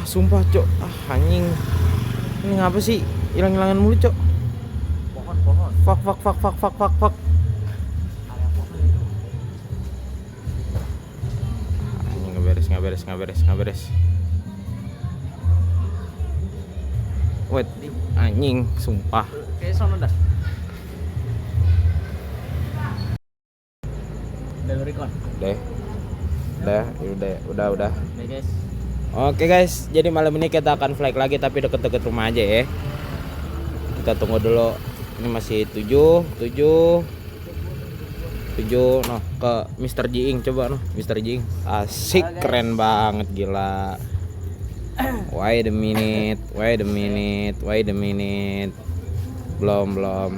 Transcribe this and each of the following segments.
sumpah cok. Anjing. Ini ngapa sih? Hilang-hilangan mulu cok. Pohon. Fuck. Area pohon itu. Anjing nggak beres. Wait, anjing, sumpah. Kayak sono dah. Udah lu record. Udah. Udah guys. Oke guys, jadi malam ini kita akan flag lagi tapi deket-deket rumah aja ya. Kita tunggu dulu. Ini masih 7 noh ke Mr. Jiing, coba noh Mr. Jiing. Asik, keren banget gila. Wait a minute. Belum.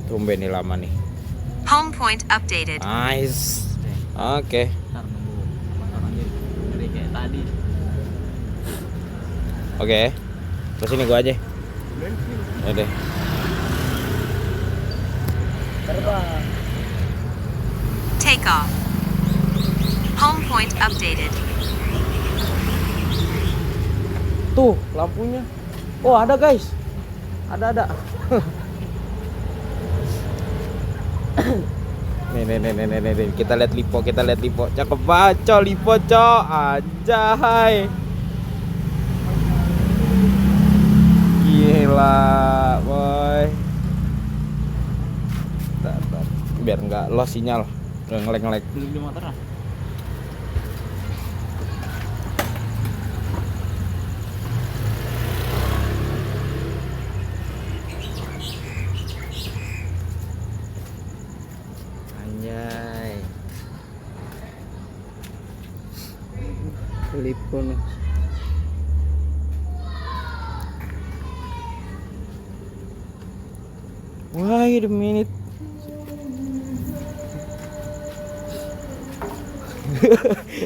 Tumben nih lama nih. Home point updated. Nice. Oke. Ntar nunggu motornya ngeri kayak tadi. Oke. Terus ini gua aja. Ya deh. Terbang. Take off. Home point updated. Tuh, lampunya. Oh, ada guys. Ada. Nih. Kita lihat lipo. Cakep banget, lipo, cok. Anjay. Gila, boy. Bentar. Biar nggak lost sinyal. Nggak ngelek. Beli motor lah. Anjay. Lipo nih. Wait a minute.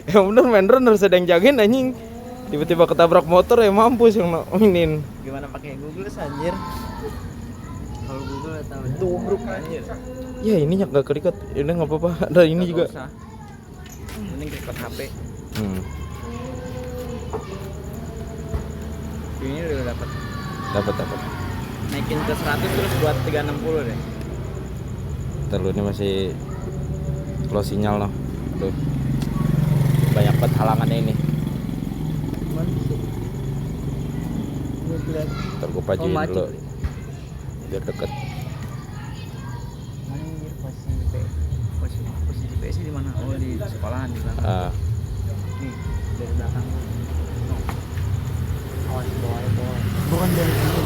Yang bener main runner sedang jagain anjing. Tiba-tiba ketabrak motor ya mampus yang nominin. Gimana pakai Google anjir? Kalau Google tahu tubruk anjir. Ya ini nggak kerikat. Udah nggak apa-apa. Ada ini Nggak juga. usah. Mending record HP. Ini udah dapat. Dapat. Naikin ke 100 terus buat 360 deh. Terus ini masih low sinyal loh. Tuh. Banyak banget halangannya ini. Ntar gue pajuin dulu biar deket. Anjir, posisi PS di mana? Oh, di sekolahan di belakang. Nih, dari belakang. No. Awas bawah. Bukan dari sini.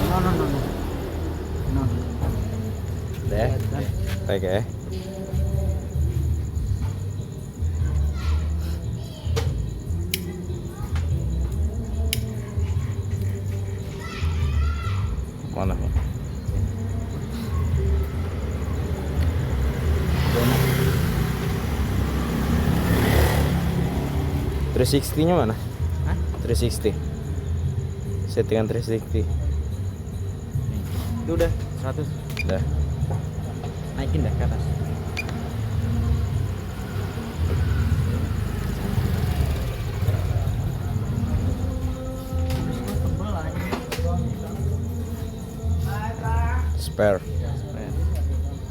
No. Deh. Baik ya. Mana? 360-nya mana? Hah? 360. Settingan 360. Nih. Itu udah 100. Udah. Naikin dah ke atas. Spare.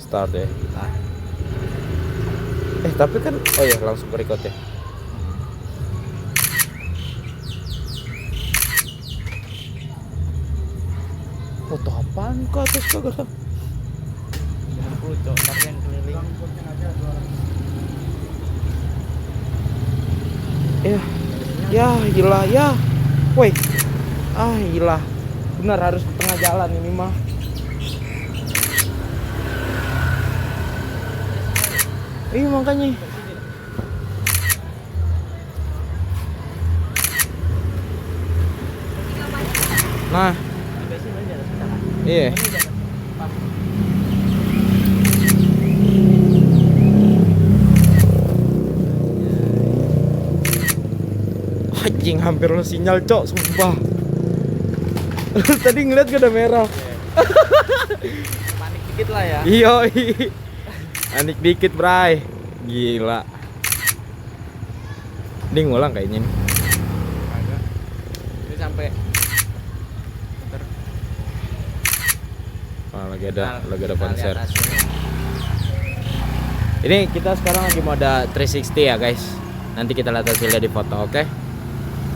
Start deh. Tapi kan oh ya langsung ke record ya. Foto apaan ke atas kagak? 90 cok, tapi yang keliling. Ya gila ya. Woi. Gila. Benar harus di tengah jalan ini mah. Iya makanya. Nah. Iya. Anjing hampir lo sinyal cok, sumpah. Tadi ngeliat gak ada merah. Panik dikit lah ya. Iya. Panik dikit, bray. Gila. Ding ngulang kayaknya nih. Agak. Ini sampai muter. Wah, lagi ada Kita konser. lihat hasilnya. Ini kita sekarang lagi mode 360 ya guys. Nanti kita lihat hasilnya di foto, oke?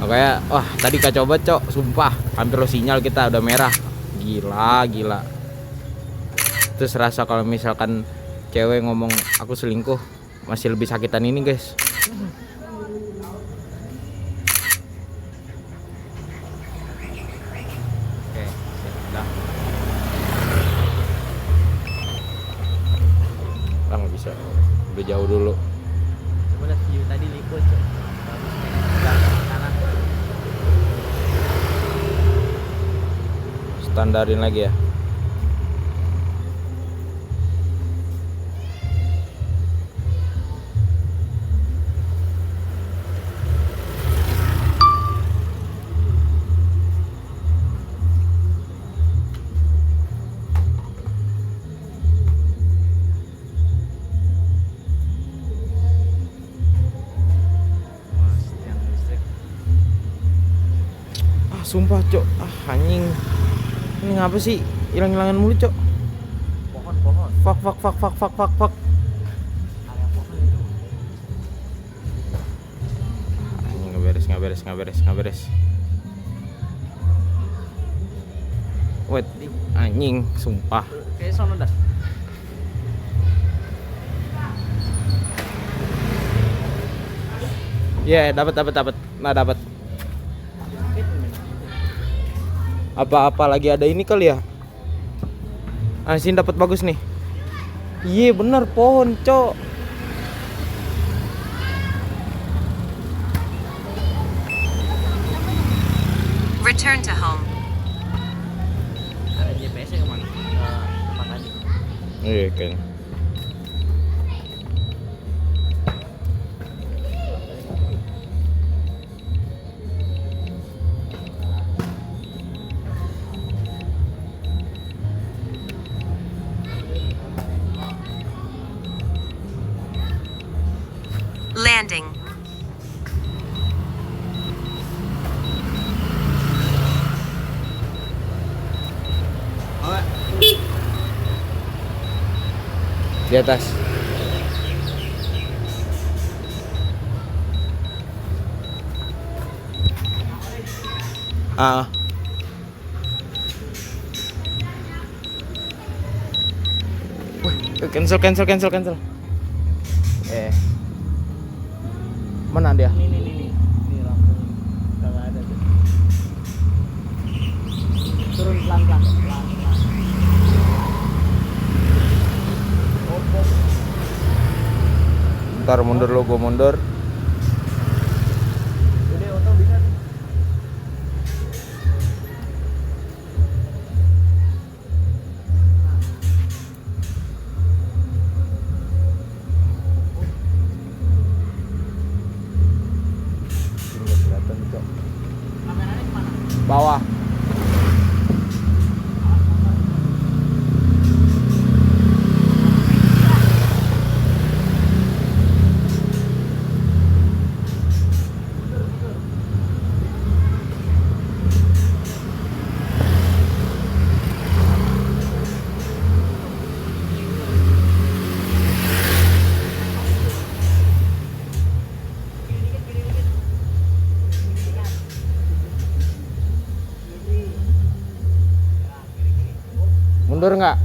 Oke ya. Wah, tadi kacau banget, Cok. Sumpah, hampir lo sinyal kita udah merah. Gila. Terus rasa kalau misalkan cewek ngomong aku selingkuh masih lebih sakitan ini, guys. Oke, udah. Lah nggak bisa. Udah jauh dulu. Coba lihat view tadi liquid, Cok. Bagus nih. Kanan. Standarin lagi ya. Wah, yang listrik. Sumpah, Cok. Anjing. Ini ngapa sih? Hilang-hilangan mulu, Cok. Pohon. Fuck. Area pohon itu. Anjing nggak beres. Wait, anjing, sumpah. Kayak sono dah. Iya, dapat. Nah, dapat. Apa lagi ada ini kali ya? Sini dapat bagus nih. Iya, bener pohon, Cok. Return to home. Ada GPS-nya kemana? Ke tempat tadi. Iya, kayaknya. Landing. Di atas. Wih, cancel. Mana dia? Ini lampu kagak ada tuh. Turun pelan-pelan. Ntar mundur lo, gue mundur. Udah auto bisa tuh. Ini nggak kelihatan, Cok. Kameranya kemana? Bawah. Mundur nggak?